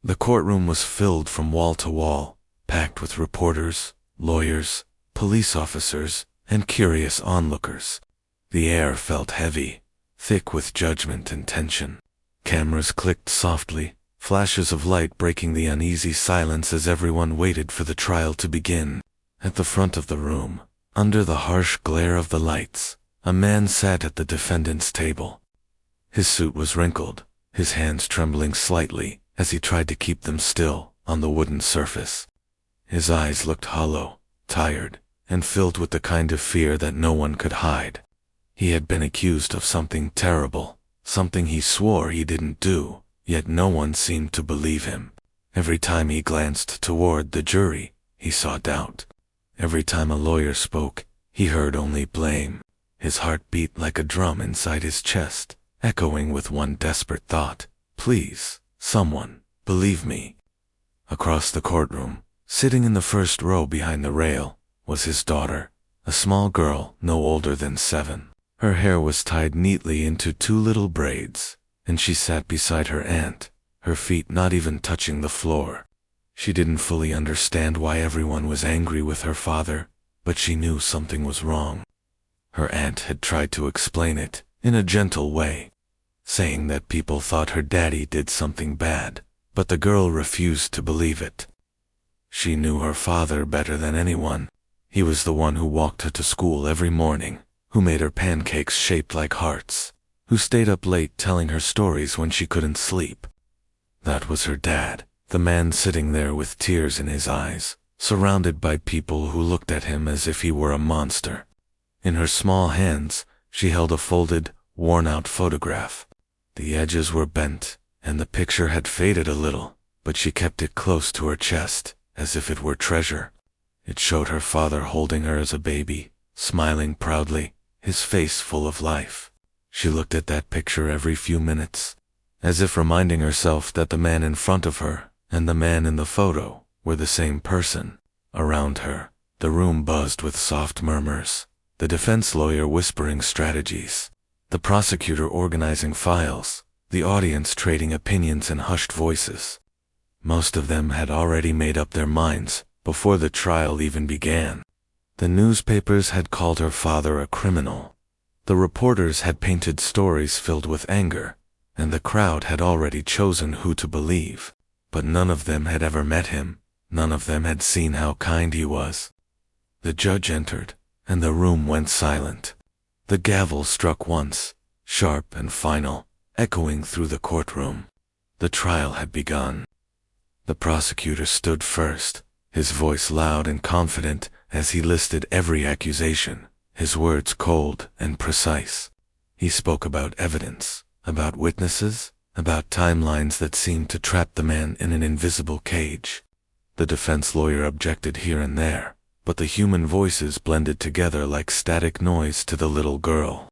The courtroom was filled from wall to wall, packed with reporters, lawyers, police officers, and curious onlookers. The air felt heavy, thick with judgment and tension. Cameras clicked softly, flashes of light breaking the uneasy silence as everyone waited for the trial to begin. At the front of the room, under the harsh glare of the lights, a man sat at the defendant's table. His suit was wrinkled, his hands trembling slightly as he tried to keep them still on the wooden surface. His eyes looked hollow, tired, and filled with the kind of fear that no one could hide. He had been accused of something terrible, something he swore he didn't do, yet no one seemed to believe him. Every time he glanced toward the jury, he saw doubt. Every time a lawyer spoke, he heard only blame. His heart beat like a drum inside his chest, echoing with one desperate thought: please, someone, believe me. Across the courtroom, sitting in the first row behind the rail, was his daughter, a small girl no older than 7. Her hair was tied neatly into 2 little braids, and she sat beside her aunt, her feet not even touching the floor. She didn't fully understand why everyone was angry with her father, but she knew something was wrong. Her aunt had tried to explain it, in a gentle way, saying that people thought her daddy did something bad, but the girl refused to believe it. She knew her father better than anyone. He was the one who walked her to school every morning, who made her pancakes shaped like hearts, who stayed up late telling her stories when she couldn't sleep. That was her dad, the man sitting there with tears in his eyes, surrounded by people who looked at him as if he were a monster. In her small hands, she held a folded, worn-out photograph. The edges were bent, and the picture had faded a little, but she kept it close to her chest, as if it were treasure. It showed her father holding her as a baby, smiling proudly, his face full of life. She looked at that picture every few minutes, as if reminding herself that the man in front of her and the man in the photo were the same person. Around her, the room buzzed with soft murmurs, the defense lawyer whispering strategies, the prosecutor organizing files, the audience trading opinions in hushed voices. Most of them had already made up their minds before the trial even began. The newspapers had called her father a criminal. The reporters had painted stories filled with anger, and the crowd had already chosen who to believe. But none of them had ever met him. None of them had seen how kind he was. The judge entered, and the room went silent. The gavel struck once, sharp and final, echoing through the courtroom. The trial had begun. The prosecutor stood first, his voice loud and confident as he listed every accusation, his words cold and precise. He spoke about evidence, about witnesses, about timelines that seemed to trap the man in an invisible cage. The defense lawyer objected here and there, but the human voices blended together like static noise to the little girl.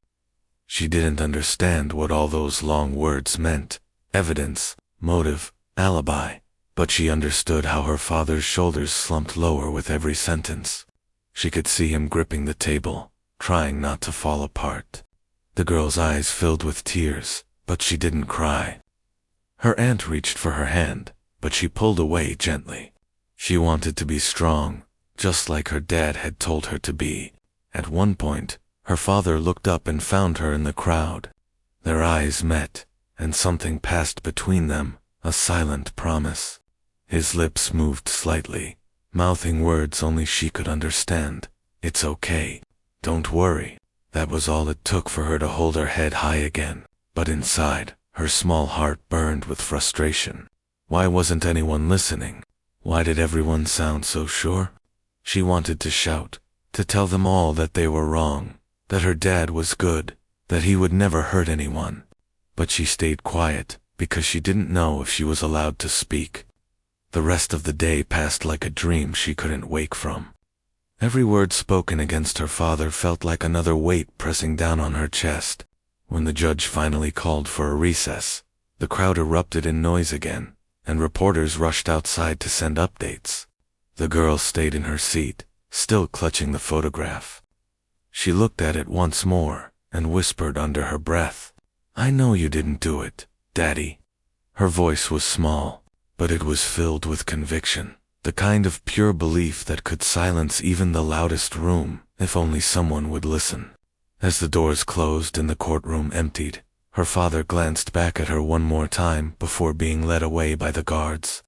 She didn't understand what all those long words meant: evidence, motive, alibi, but she understood how her father's shoulders slumped lower with every sentence. She could see him gripping the table, trying not to fall apart. The girl's eyes filled with tears, but she didn't cry. Her aunt reached for her hand, but she pulled away gently. She wanted to be strong, just like her dad had told her to be. At one point, her father looked up and found her in the crowd. Their eyes met, and something passed between them, a silent promise. His lips moved slightly, mouthing words only she could understand. "It's okay. Don't worry." That was all it took for her to hold her head high again. But inside, her small heart burned with frustration. Why wasn't anyone listening? Why did everyone sound so sure? She wanted to shout, to tell them all that they were wrong, that her dad was good, that he would never hurt anyone. But she stayed quiet, because she didn't know if she was allowed to speak. The rest of the day passed like a dream she couldn't wake from. Every word spoken against her father felt like another weight pressing down on her chest. When the judge finally called for a recess, the crowd erupted in noise again, and reporters rushed outside to send updates. The girl stayed in her seat, still clutching the photograph. She looked at it once more, and whispered under her breath, "I know you didn't do it, Daddy." Her voice was small, but it was filled with conviction, the kind of pure belief that could silence even the loudest room if only someone would listen. As the doors closed and the courtroom emptied, her father glanced back at her one more time before being led away by the guards.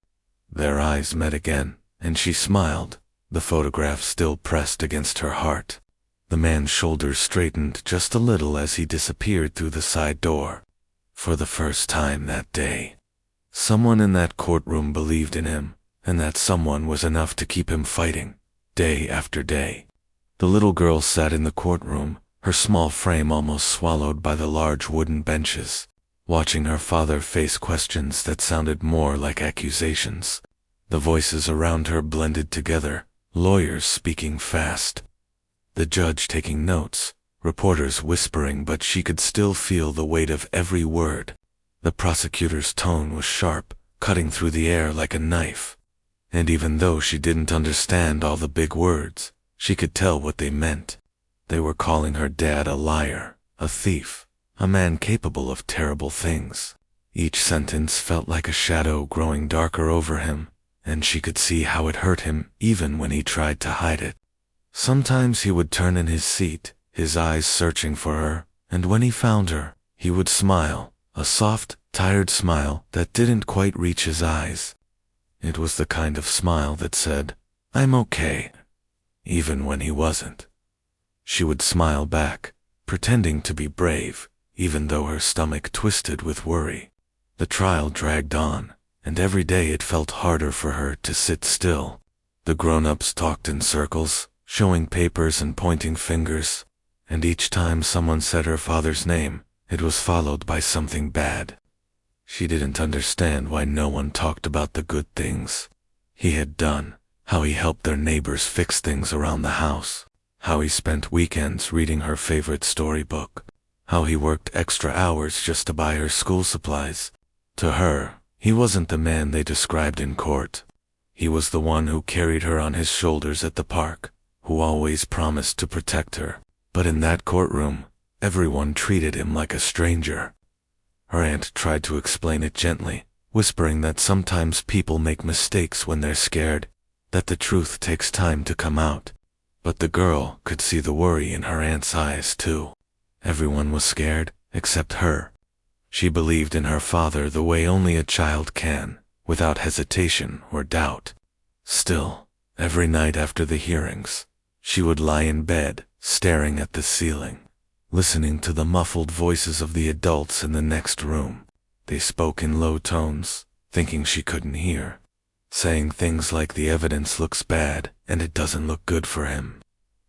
Their eyes met again, and she smiled, the photograph still pressed against her heart. The man's shoulders straightened just a little as he disappeared through the side door. For the first time that day, someone in that courtroom believed in him, and that someone was enough to keep him fighting, day after day. The little girl sat in the courtroom, her small frame almost swallowed by the large wooden benches, watching her father face questions that sounded more like accusations. The voices around her blended together, lawyers speaking fast, the judge taking notes, reporters whispering, but she could still feel the weight of every word. The prosecutor's tone was sharp, cutting through the air like a knife. And even though she didn't understand all the big words, she could tell what they meant. They were calling her dad a liar, a thief, a man capable of terrible things. Each sentence felt like a shadow growing darker over him, and she could see how it hurt him even when he tried to hide it. Sometimes he would turn in his seat, his eyes searching for her, and when he found her, he would smile, a soft, tired smile that didn't quite reach his eyes. It was the kind of smile that said, "I'm okay," even when he wasn't. She would smile back, pretending to be brave, even though her stomach twisted with worry. The trial dragged on, and every day it felt harder for her to sit still. The grown-ups talked in circles, showing papers and pointing fingers, and each time someone said her father's name, it was followed by something bad. She didn't understand why no one talked about the good things he had done, how he helped their neighbors fix things around the house, how he spent weekends reading her favorite storybook, how he worked extra hours just to buy her school supplies. To her, he wasn't the man they described in court. He was the one who carried her on his shoulders at the park, who always promised to protect her. But in that courtroom, everyone treated him like a stranger. Her aunt tried to explain it gently, whispering that sometimes people make mistakes when they're scared, that the truth takes time to come out. But the girl could see the worry in her aunt's eyes too. Everyone was scared, except her. She believed in her father the way only a child can, without hesitation or doubt. Still, every night after the hearings, she would lie in bed, staring at the ceiling, listening to the muffled voices of the adults in the next room. They spoke in low tones, thinking she couldn't hear, saying things like the evidence looks bad and it doesn't look good for him.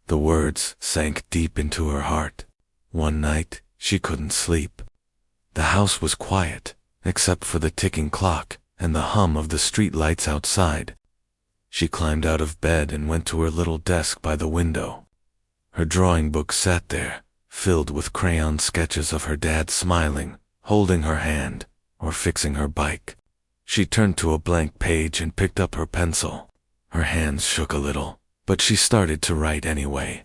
The words sank deep into her heart. One night, she couldn't sleep. The house was quiet, except for the ticking clock and the hum of the street lights outside. She climbed out of bed and went to her little desk by the window. Her drawing book sat there, filled with crayon sketches of her dad smiling, holding her hand, or fixing her bike. She turned to a blank page and picked up her pencil. Her hands shook a little, but she started to write anyway.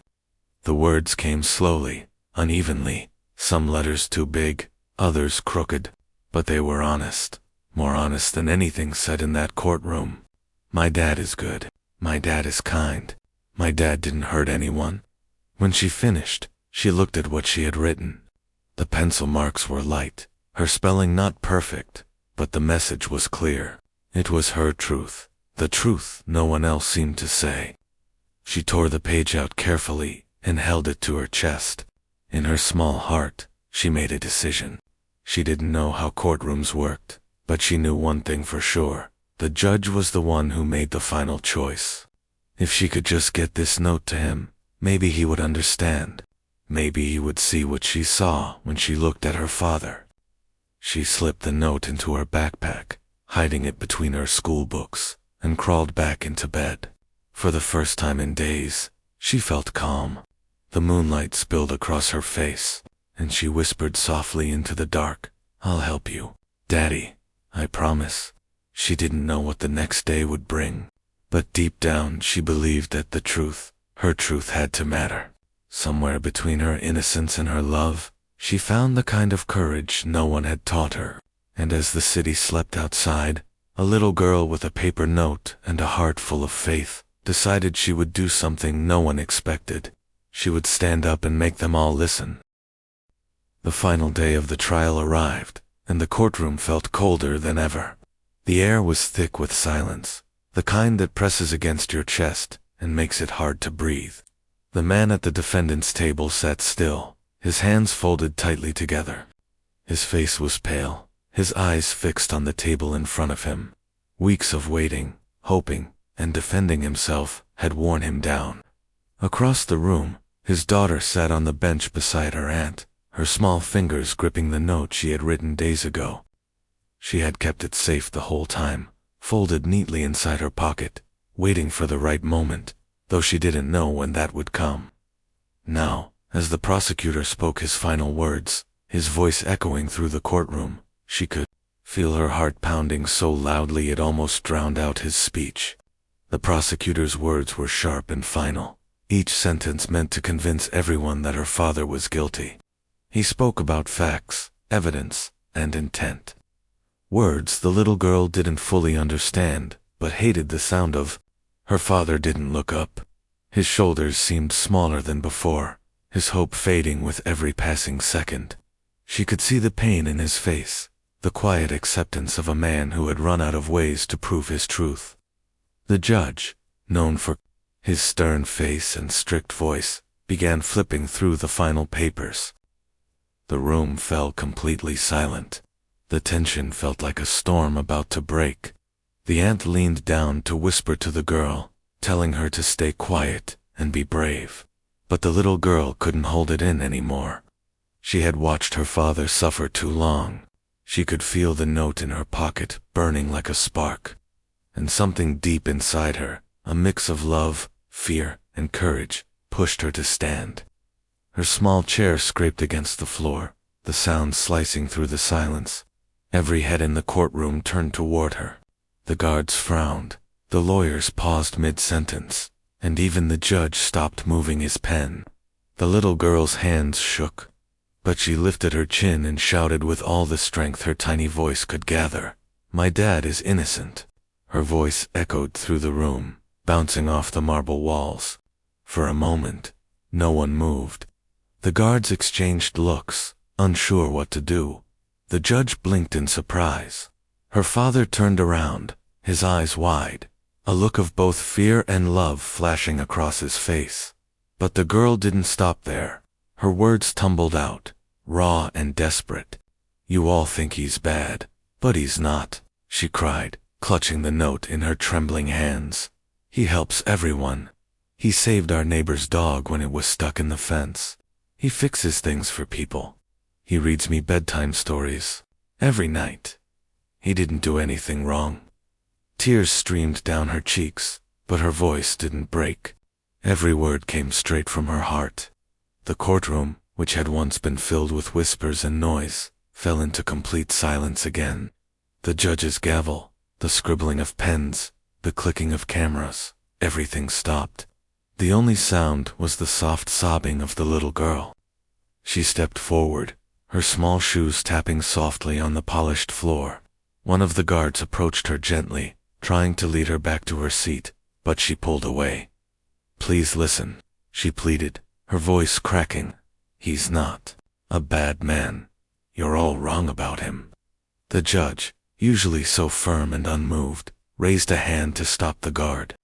The words came slowly, unevenly, some letters too big, others crooked, but they were honest, more honest than anything said in that courtroom. My dad is good. My dad is kind. My dad didn't hurt anyone. When she finished, she looked at what she had written. The pencil marks were light, her spelling not perfect, but the message was clear. It was her truth, the truth no one else seemed to say. She tore the page out carefully and held it to her chest. In her small heart, she made a decision. She didn't know how courtrooms worked, but she knew one thing for sure. The judge was the one who made the final choice. If she could just get this note to him, maybe he would understand. Maybe he would see what she saw when she looked at her father. She slipped the note into her backpack, hiding it between her school books, and crawled back into bed. For the first time in days, she felt calm. The moonlight spilled across her face, and she whispered softly into the dark, "I'll help you, Daddy, I promise." She didn't know what the next day would bring, but deep down she believed that the truth, her truth, had to matter. Somewhere between her innocence and her love, she found the kind of courage no one had taught her. And as the city slept outside, A little girl with a paper note and a heart full of faith decided she would do something no one expected. She would stand up and make them all listen. The final day of the trial arrived, and the courtroom felt colder than ever. The air was thick with silence, the kind that presses against your chest and makes it hard to breathe. The man at the defendant's table sat still, his hands folded tightly together. His face was pale, his eyes fixed on the table in front of him. Weeks of waiting, hoping, and defending himself had worn him down. Across the room, his daughter sat on the bench beside her aunt, her small fingers gripping the note she had written days ago. She had kept it safe the whole time, folded neatly inside her pocket, waiting for the right moment, though she didn't know when that would come. Now, as the prosecutor spoke his final words, his voice echoing through the courtroom, she could feel her heart pounding so loudly it almost drowned out his speech. The prosecutor's words were sharp and final, each sentence meant to convince everyone that her father was guilty. He spoke about facts, evidence, and intent. Words the little girl didn't fully understand, but hated the sound of. Her father didn't look up. His shoulders seemed smaller than before, his hope fading with every passing second. She could see the pain in his face, the quiet acceptance of a man who had run out of ways to prove his truth. The judge, known for his stern face and strict voice, began flipping through the final papers. The room fell completely silent. The tension felt like a storm about to break. The aunt leaned down to whisper to the girl, telling her to stay quiet and be brave. But the little girl couldn't hold it in anymore. She had watched her father suffer too long. She could feel the note in her pocket burning like a spark. And something deep inside her, a mix of love, fear, and courage, pushed her to stand. Her small chair scraped against the floor, the sound slicing through the silence. Every head in the courtroom turned toward her. The guards frowned, the lawyers paused mid-sentence, and even the judge stopped moving his pen. The little girl's hands shook, but she lifted her chin and shouted with all the strength her tiny voice could gather, "My dad is innocent." Her voice echoed through the room, bouncing off the marble walls. For a moment, no one moved. The guards exchanged looks, unsure what to do. The judge blinked in surprise. Her father turned around, his eyes wide, a look of both fear and love flashing across his face. But the girl didn't stop there. Her words tumbled out, raw and desperate. "You all think he's bad, but he's not," she cried, clutching the note in her trembling hands. "He helps everyone. He saved our neighbor's dog when it was stuck in the fence. He fixes things for people. He reads me bedtime stories every night. He didn't do anything wrong." Tears streamed down her cheeks, but her voice didn't break. Every word came straight from her heart. The courtroom, which had once been filled with whispers and noise, fell into complete silence again. The judge's gavel, the scribbling of pens, the clicking of cameras, everything stopped. The only sound was the soft sobbing of the little girl. She stepped forward, her small shoes tapping softly on the polished floor. One of the guards approached her gently, trying to lead her back to her seat, but she pulled away. "Please listen," she pleaded, her voice cracking. "He's not a bad man. You're all wrong about him." The judge, usually so firm and unmoved, raised a hand to stop the guard.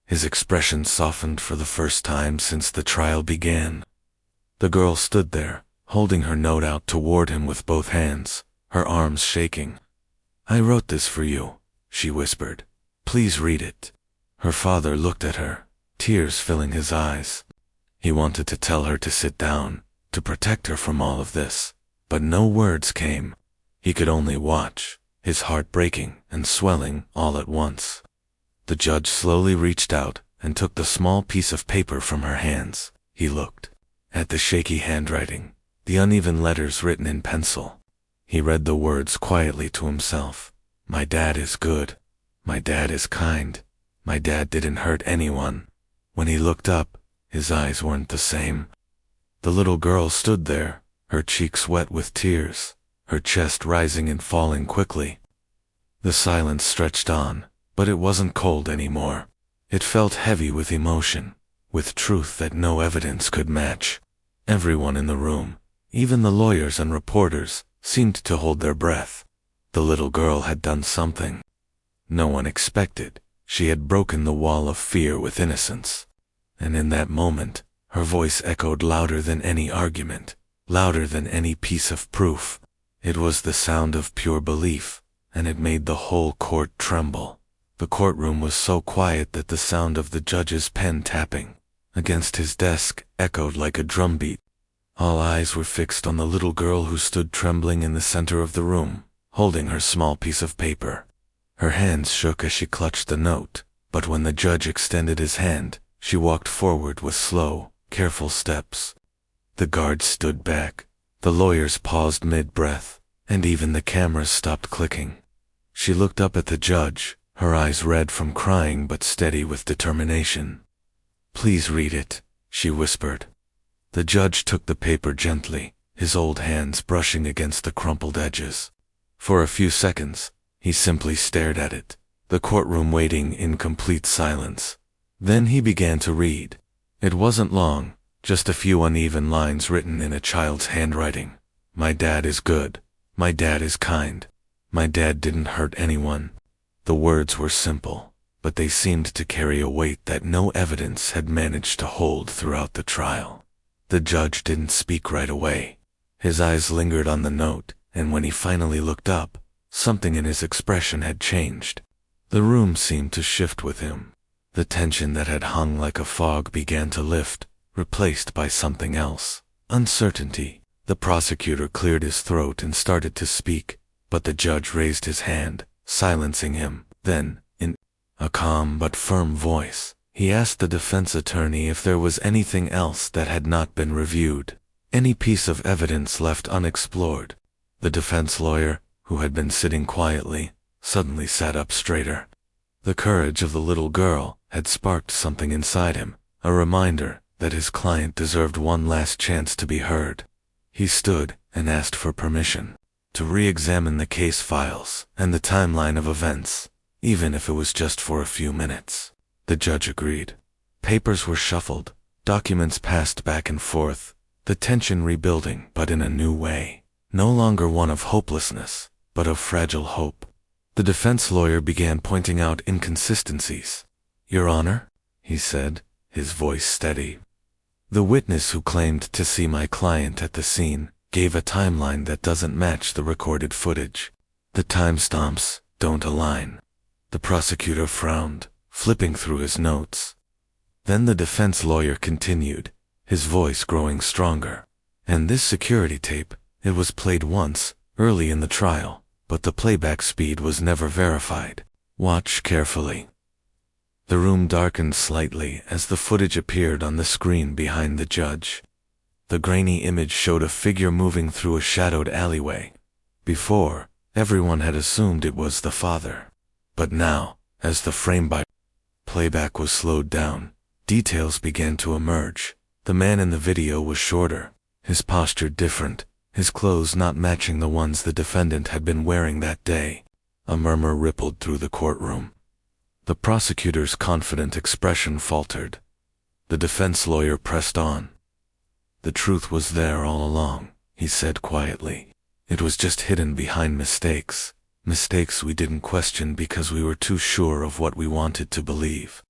His expression softened for the first time since the trial began. The girl stood there, holding her note out toward him with both hands, her arms shaking. "I wrote this for you," she whispered. "Please read it." Her father looked at her, tears filling his eyes. He wanted to tell her to sit down, to protect her from all of this, but no words came. He could only watch, his heart breaking and swelling all at once. The judge slowly reached out and took the small piece of paper from her hands. He looked at the shaky handwriting, the uneven letters written in pencil. He read the words quietly to himself. "My dad is good. My dad is kind. My dad didn't hurt anyone." When he looked up, his eyes weren't the same. The little girl stood there, her cheeks wet with tears, her chest rising and falling quickly. The silence stretched on, but it wasn't cold anymore. It felt heavy with emotion, with truth that no evidence could match. Everyone in the room, even the lawyers and reporters, seemed to hold their breath. The little girl had done something no one expected. She had broken the wall of fear with innocence. And in that moment, her voice echoed louder than any argument, louder than any piece of proof. It was the sound of pure belief, and it made the whole court tremble. The courtroom was so quiet that the sound of the judge's pen tapping against his desk echoed like a drumbeat. All eyes were fixed on the little girl who stood trembling in the center of the room, holding her small piece of paper. Her hands shook as she clutched the note, but when the judge extended his hand, she walked forward with slow, careful steps. The guards stood back, the lawyers paused mid-breath, and even the cameras stopped clicking. She looked up at the judge, her eyes red from crying but steady with determination. "Please read it," she whispered. The judge took the paper gently, his old hands brushing against the crumpled edges. For a few seconds, he simply stared at it, the courtroom waiting in complete silence. Then he began to read. It wasn't long, just a few uneven lines written in a child's handwriting. "My dad is good. My dad is kind. My dad didn't hurt anyone." The words were simple, but they seemed to carry a weight that no evidence had managed to hold throughout the trial. The judge didn't speak right away. His eyes lingered on the note, and when he finally looked up, something in his expression had changed. The room seemed to shift with him. The tension that had hung like a fog began to lift, replaced by something else. Uncertainty. The prosecutor cleared his throat and started to speak, but the judge raised his hand, silencing him. Then, in a calm but firm voice, he asked the defense attorney if there was anything else that had not been reviewed, any piece of evidence left unexplored. The defense lawyer, who had been sitting quietly, suddenly sat up straighter. The courage of the little girl had sparked something inside him, a reminder that his client deserved one last chance to be heard. He stood and asked for permission to re-examine the case files and the timeline of events, even if it was just for a few minutes. The judge agreed. Papers were shuffled, documents passed back and forth, the tension rebuilding, but in a new way. No longer one of hopelessness, but of fragile hope. The defense lawyer began pointing out inconsistencies. "Your Honor," he said, his voice steady. "The witness who claimed to see my client at the scene gave a timeline that doesn't match the recorded footage. The timestamps don't align." The prosecutor frowned, flipping through his notes. Then the defense lawyer continued, his voice growing stronger. "And this security tape, it was played once, early in the trial, but the playback speed was never verified. Watch carefully." The room darkened slightly as the footage appeared on the screen behind the judge. The grainy image showed a figure moving through a shadowed alleyway. Before, everyone had assumed it was the father. But now, as the frame by playback was slowed down, details began to emerge. The man in the video was shorter, his posture different, his clothes not matching the ones the defendant had been wearing that day. A murmur rippled through the courtroom. The prosecutor's confident expression faltered. The defense lawyer pressed on. "The truth was there all along," he said quietly. "It was just hidden behind mistakes. Mistakes we didn't question because we were too sure of what we wanted to believe."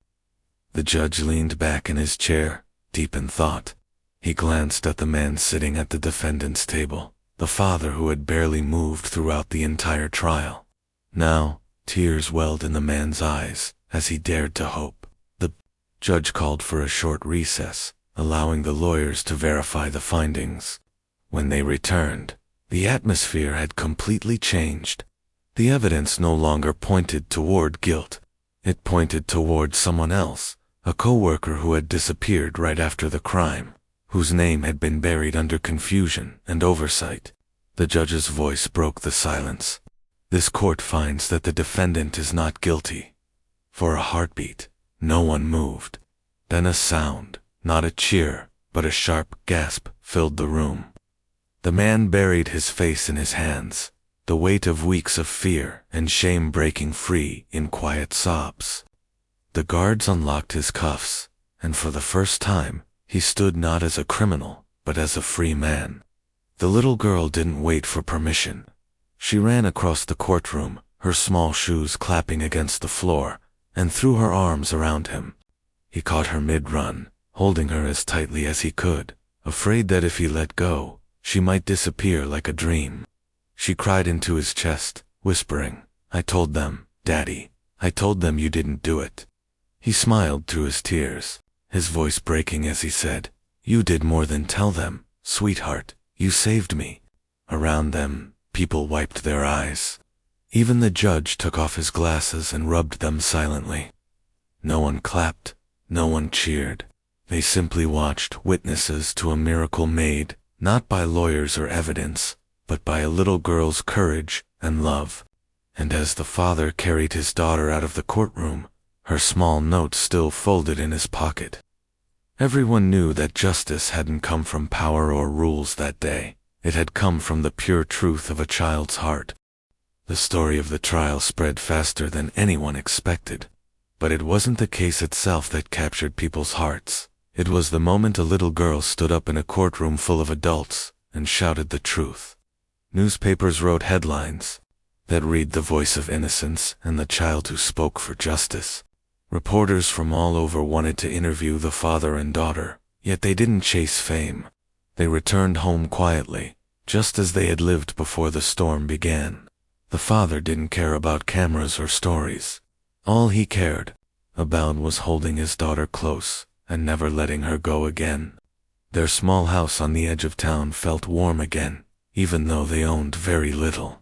The judge leaned back in his chair, deep in thought. He glanced at the man sitting at the defendant's table, the father who had barely moved throughout the entire trial. Now, tears welled in the man's eyes as he dared to hope. The judge called for a short recess, allowing the lawyers to verify the findings. When they returned, the atmosphere had completely changed. The evidence no longer pointed toward guilt. It pointed toward someone else, a co-worker who had disappeared right after the crime, whose name had been buried under confusion and oversight. The judge's voice broke the silence. "This court finds that the defendant is not guilty." For a heartbeat, no one moved. Then a sound, not a cheer, but a sharp gasp, filled the room. The man buried his face in his hands. the weight of weeks of fear and shame breaking free in quiet sobs. The guards unlocked his cuffs, and for the first time, he stood not as a criminal, but as a free man. The little girl didn't wait for permission. She ran across the courtroom, her small shoes clapping against the floor, and threw her arms around him. He caught her mid-run, holding her as tightly as he could, afraid that if he let go, she might disappear like a dream. She cried into his chest, whispering, "I told them, Daddy. I told them you didn't do it." He smiled through his tears, his voice breaking as he said, "You did more than tell them, sweetheart. You saved me." Around them, people wiped their eyes. Even the judge took off his glasses and rubbed them silently. No one clapped, no one cheered. They simply watched, witnesses to a miracle made, not by lawyers or evidence, but by a little girl's courage and love. And as the father carried his daughter out of the courtroom, her small note still folded in his pocket. Everyone knew that justice hadn't come from power or rules that day. It had come from the pure truth of a child's heart. The story of the trial spread faster than anyone expected. But it wasn't the case itself that captured people's hearts. It was the moment a little girl stood up in a courtroom full of adults and shouted the truth. Newspapers wrote headlines that read the voice of innocence and the child who spoke for justice. Reporters from all over wanted to interview the father and daughter, yet they didn't chase fame. They returned home quietly, just as they had lived before the storm began. The father didn't care about cameras or stories. All he cared about was holding his daughter close and never letting her go again. Their small house on the edge of town felt warm again, even though they owned very little.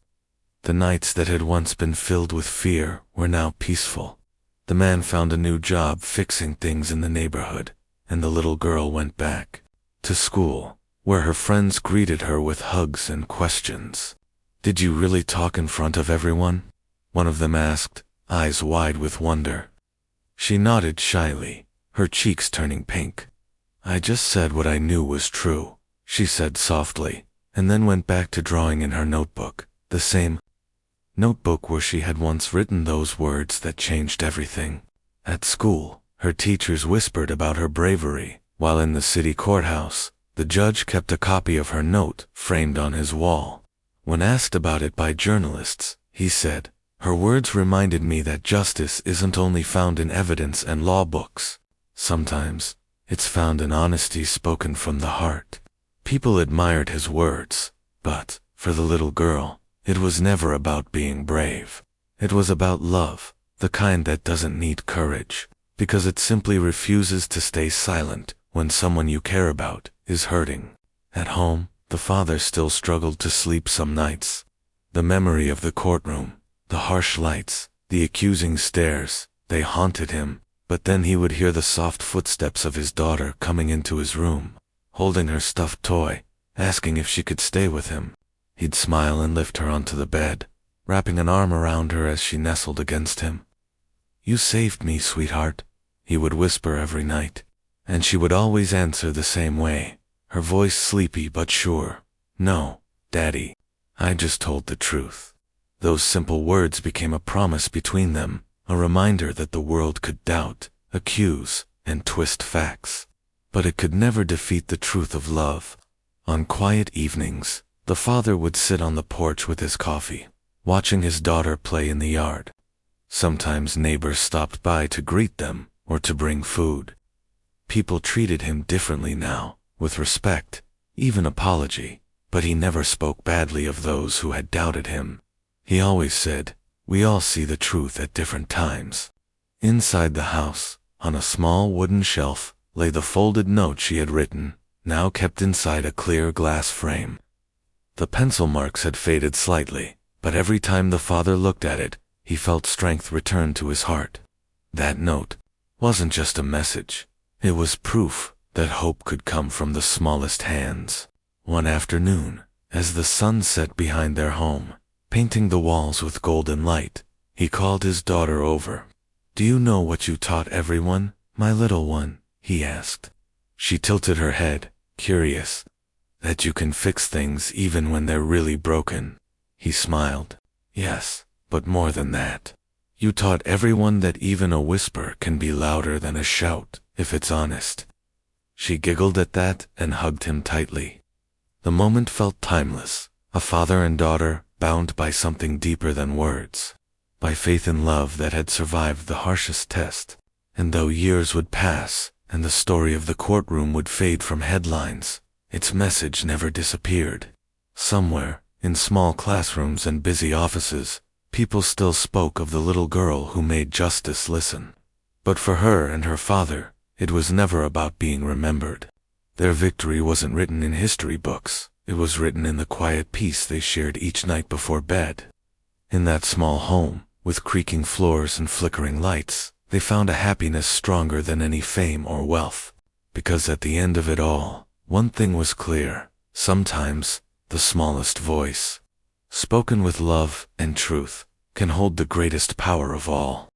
The nights that had once been filled with fear were now peaceful. The man found a new job fixing things in the neighborhood, and the little girl went back to school, where her friends greeted her with hugs and questions. "Did you really talk in front of everyone?" one of them asked, eyes wide with wonder. She nodded shyly, her cheeks turning pink. "I just said what I knew was true," she said softly, and then went back to drawing in her notebook, the same notebook where she had once written those words that changed everything. At school, her teachers whispered about her bravery, while in the city courthouse, the judge kept a copy of her note framed on his wall. When asked about it by journalists, he said, "Her words reminded me that justice isn't only found in evidence and law books. Sometimes, it's found in honesty spoken from the heart." People admired his words, but, for the little girl, it was never about being brave. It was about love, the kind that doesn't need courage, because it simply refuses to stay silent when someone you care about is hurting. At home, the father still struggled to sleep some nights. The memory of the courtroom, the harsh lights, the accusing stares, they haunted him, but then he would hear the soft footsteps of his daughter coming into his room, holding her stuffed toy, asking if she could stay with him. He'd smile and lift her onto the bed, wrapping an arm around her as she nestled against him. "You saved me, sweetheart," he would whisper every night, and she would always answer the same way, her voice sleepy but sure. "No, Daddy, I just told the truth." Those simple words became a promise between them, a reminder that the world could doubt, accuse, and twist facts, but it could never defeat the truth of love. On quiet evenings, the father would sit on the porch with his coffee, watching his daughter play in the yard. Sometimes neighbors stopped by to greet them or to bring food. People treated him differently now, with respect, even apology, but he never spoke badly of those who had doubted him. He always said, "We all see the truth at different times." Inside the house, on a small wooden shelf, lay the folded note she had written, now kept inside a clear glass frame. The pencil marks had faded slightly, but every time the father looked at it, he felt strength return to his heart. That note wasn't just a message. It was proof that hope could come from the smallest hands. One afternoon, as the sun set behind their home, painting the walls with golden light, he called his daughter over. "Do you know what you taught everyone, my little one?" he asked. She tilted her head, curious. "That you can fix things even when they're really broken." He smiled. Yes, but more than that. You taught everyone that even a whisper can be louder than a shout, if it's honest. She giggled at that and hugged him tightly. The moment felt timeless, a father and daughter bound by something deeper than words, by faith and love that had survived the harshest test. And though years would pass, and the story of the courtroom would fade from headlines, its message never disappeared. Somewhere, in small classrooms and busy offices, people still spoke of the little girl who made justice listen. But for her and her father, it was never about being remembered. Their victory wasn't written in history books, it was written in the quiet peace they shared each night before bed. In that small home, with creaking floors and flickering lights, they found a happiness stronger than any fame or wealth. Because at the end of it all, one thing was clear: sometimes, the smallest voice, spoken with love and truth, can hold the greatest power of all.